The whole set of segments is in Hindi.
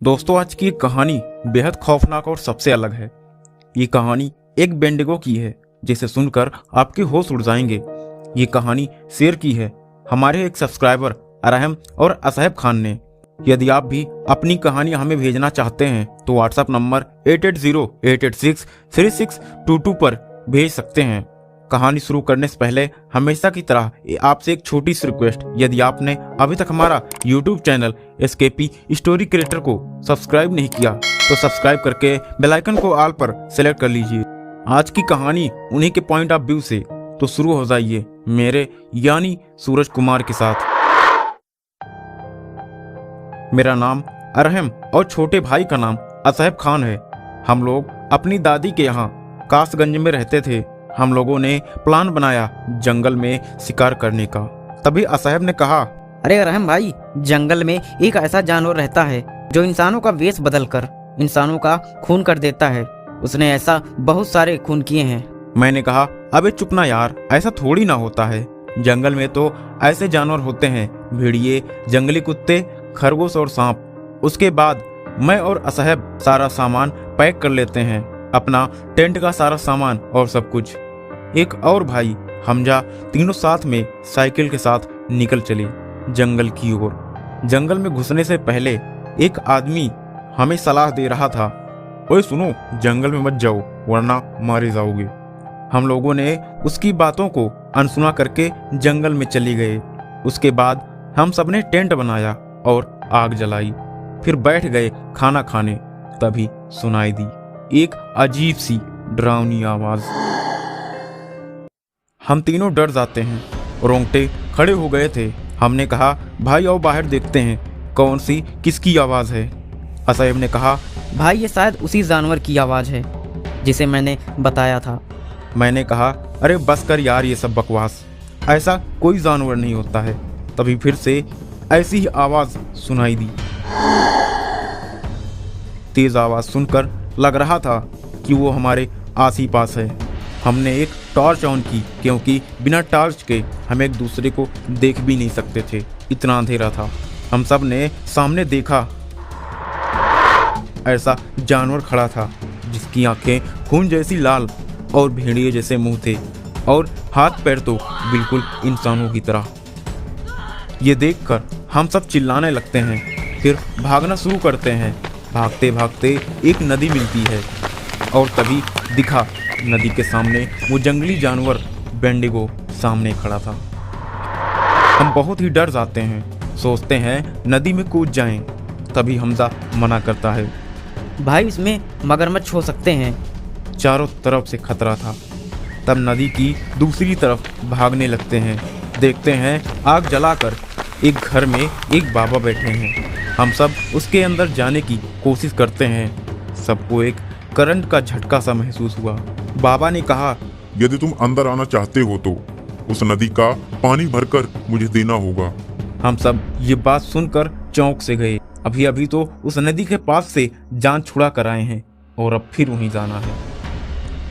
दोस्तों, आज की एक कहानी बेहद खौफनाक और सबसे अलग है। ये कहानी एक बेंडिगो की है जिसे सुनकर आपके होश उड़ जाएंगे। ये कहानी शेयर की है हमारे एक सब्सक्राइबर अरहम और असहब खान ने। यदि आप भी अपनी कहानी हमें भेजना चाहते हैं तो व्हाट्सएप नंबर 8808863622 पर भेज सकते हैं। कहानी शुरू करने से पहले हमेशा की तरह आपसे एक छोटी सी रिक्वेस्ट, यदि आपने अभी तक हमारा YouTube channel SKP story creator को सब्सक्राइब नहीं किया तो सब्सक्राइब करके बेल आइकन को ऑल पर सेलेक्ट कर लीजिए। आज की कहानी उन्हीं के पॉइंट ऑफ व्यू से, तो शुरू हो जाइए मेरे यानी सूरज कुमार के साथ। मेरा नाम अरहम और छोटे भाई का नाम असहब खान है। हम लोग अपनी दादी के यहाँ कासगंज में रहते थे। हम लोगों ने प्लान बनाया जंगल में शिकार करने का। तभी असहब ने कहा, अरे रहम भाई, जंगल में एक ऐसा जानवर रहता है जो इंसानों का वेश बदलकर इंसानों का खून कर देता है। उसने ऐसा बहुत सारे खून किए हैं। मैंने कहा, अबे चुप ना यार, ऐसा थोड़ी ना होता है। जंगल में तो ऐसे जानवर होते हैं, भेड़िए, जंगली कुत्ते, खरगोश और सांप। उसके बाद मैं और असहब सारा सामान पैक कर लेते हैं, अपना टेंट का सारा सामान और सब कुछ। एक और भाई हमजा, तीनों साथ में साइकिल के साथ निकल चले जंगल की ओर। जंगल में घुसने से पहले एक आदमी हमें सलाह दे रहा था, ओए सुनो, जंगल में मत जाओ वरना मारे जाओगे। हम लोगों ने उसकी बातों को अनसुना करके जंगल में चली गए। उसके बाद हम सबने टेंट बनाया और आग जलाई, फिर बैठ गए खाना खाने। तभी सुनाई दी एक अजीब सी डरावनी आवाज। हम तीनों डर जाते हैं, रोंगटे खड़े हो गए थे। हमने कहा, भाई आओ बाहर देखते हैं कौन सी किसकी आवाज है। असहब ने कहा, भाई ये शायद उसी जानवर की आवाज है जिसे मैंने बताया था। मैंने कहा, अरे बस कर यार ये सब बकवास, ऐसा कोई जानवर नहीं होता है। तभी फिर से ऐसी ही आवाज सुनाई दी। तेज आवाज सुनकर लग रहा था कि वो हमारे आस ही पास है। हमने एक टॉर्च ऑन की क्योंकि बिना टॉर्च के हम एक दूसरे को देख भी नहीं सकते थे, इतना अंधेरा था। हम सब ने सामने देखा, ऐसा जानवर खड़ा था जिसकी आंखें खून जैसी लाल और भेड़िए जैसे मुंह थे और हाथ पैर तो बिल्कुल इंसानों की तरह। ये देखकर हम सब चिल्लाने लगते हैं, फिर भागना शुरू करते हैं। भागते भागते एक नदी मिलती है और तभी दिखा नदी के सामने वो जंगली जानवर बेंडिगो सामने खड़ा था। हम बहुत ही डर जाते हैं, सोचते हैं नदी में कूद जाएं। तभी हमजा मना करता है, भाई इसमें मगरमच्छ हो सकते हैं। चारों तरफ से खतरा था। तब नदी की दूसरी तरफ भागने लगते हैं। देखते हैं आग जलाकर एक घर में एक बाबा बैठे हैं। हम सब उसके अंदर जाने की कोशिश करते हैं। सबको एक करंट का झटका सा महसूस हुआ। बाबा ने कहा, यदि तुम अंदर आना चाहते हो तो उस नदी का पानी भरकर मुझे देना होगा। हम सब ये बात सुनकर चौंक से गए। अभी अभी तो उस नदी के पास से जान छुड़ा कर आए हैं और अब फिर वहीं जाना है।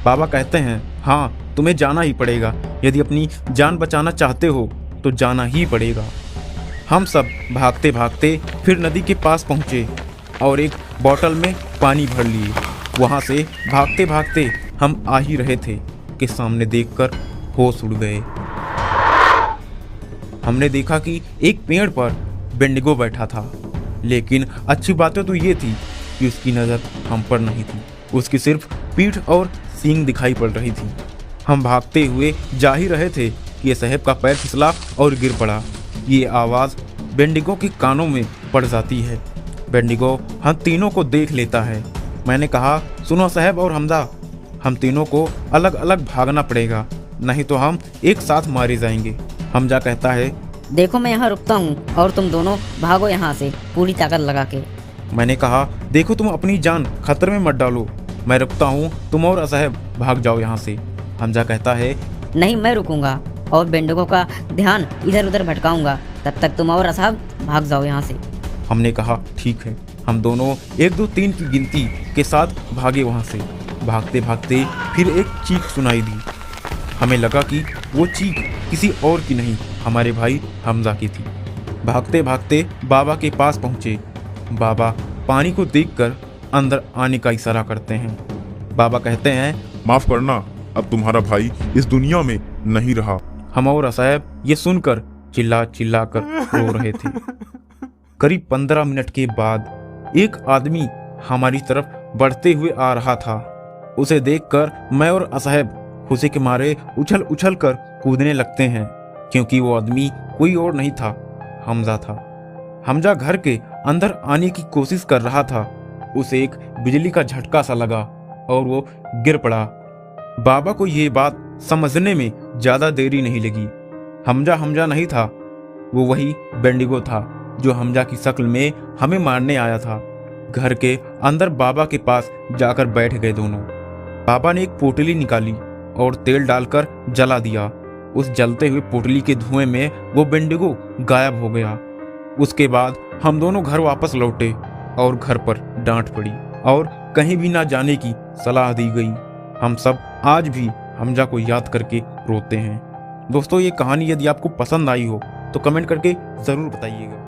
बाबा कहते हैं, हाँ तुम्हें जाना ही पड़ेगा। यदि अपनी जान बचाना चाहते हो तो जाना ही पड़ेगा। हम सब भागते भागते फिर नदी के पास पहुँचे और एक बोतल में पानी भर लिए। वहाँ से भागते भागते हम आ ही रहे थे कि सामने देखकर होश उड़ गए। हमने देखा कि एक पेड़ पर बेंडिगो बैठा था, लेकिन अच्छी बात तो ये थी कि उसकी नज़र हम पर नहीं थी। उसकी सिर्फ पीठ और सींग दिखाई पड़ रही थी। हम भागते हुए जा ही रहे थे कि असहब का पैर फिसला और गिर पड़ा। ये आवाज़ बेंडिगो के कानों में पड़ जाती है। बेंडिगो हम तीनों को देख लेता है। मैंने कहा, सुनो असहब और हमजा, हम तीनों को अलग अलग भागना पड़ेगा, नहीं तो हम एक साथ मारे जाएंगे। हमजा कहता है, देखो मैं यहाँ रुकता हूँ और तुम दोनों भागो यहाँ से पूरी ताकत लगा के। मैंने कहा, देखो तुम अपनी जान खतरे में मत डालो, मैं रुकता हूँ, तुम और असहब भाग जाओ यहाँ से। हमजा कहता है, नहीं मैं रुकूंगा और बेंडुगो का ध्यान इधर उधर भटकाऊंगा, तब तक तुम और असहब भाग जाओ यहाँ से। हमने कहा, ठीक है। हम दोनों 1 2 3 की गिनती के साथ भागे वहाँ से। भागते भागते फिर एक चीख सुनाई दी। हमें लगा कि वो चीख किसी और की नहीं, हमारे भाई हमजा की थी। भागते भागते बाबा के पास पहुँचे। बाबा पानी को देखकर अंदर आने का इशारा करते हैं। बाबा कहते हैं, माफ करना, अब तुम्हारा भाई इस दुनिया में नहीं रहा। हम और असहब ये सुनकर चिल्ला चिल्ला कर रो रहे थे। करीब 15 मिनट के बाद एक आदमी हमारी तरफ बढ़ते हुए आ रहा था। उसे देखकर मैं और असहब खुशी के मारे उछल उछल कर कूदने लगते हैं, क्योंकि वो आदमी कोई और नहीं था, हमजा था। हमजा घर के अंदर आने की कोशिश कर रहा था। उसे एक बिजली का झटका सा लगा और वो गिर पड़ा। बाबा को ये बात समझने में ज्यादा देरी नहीं लगी। हमजा हमजा नहीं था, वो वही बेंडिगो था जो हमजा की शक्ल में हमें मारने आया था। घर के अंदर बाबा के पास जाकर बैठ गए दोनों। बाबा ने एक पोटली निकाली और तेल डालकर जला दिया। उस जलते हुए पोटली के धुएं में वो बेंडिगो गायब हो गया। उसके बाद हम दोनों घर वापस लौटे और घर पर डांट पड़ी और कहीं भी ना जाने की सलाह दी गई। हम सब आज भी हमजा को याद करके रोते हैं। दोस्तों, ये कहानी यदि आपको पसंद आई हो तो कमेंट करके ज़रूर बताइएगा।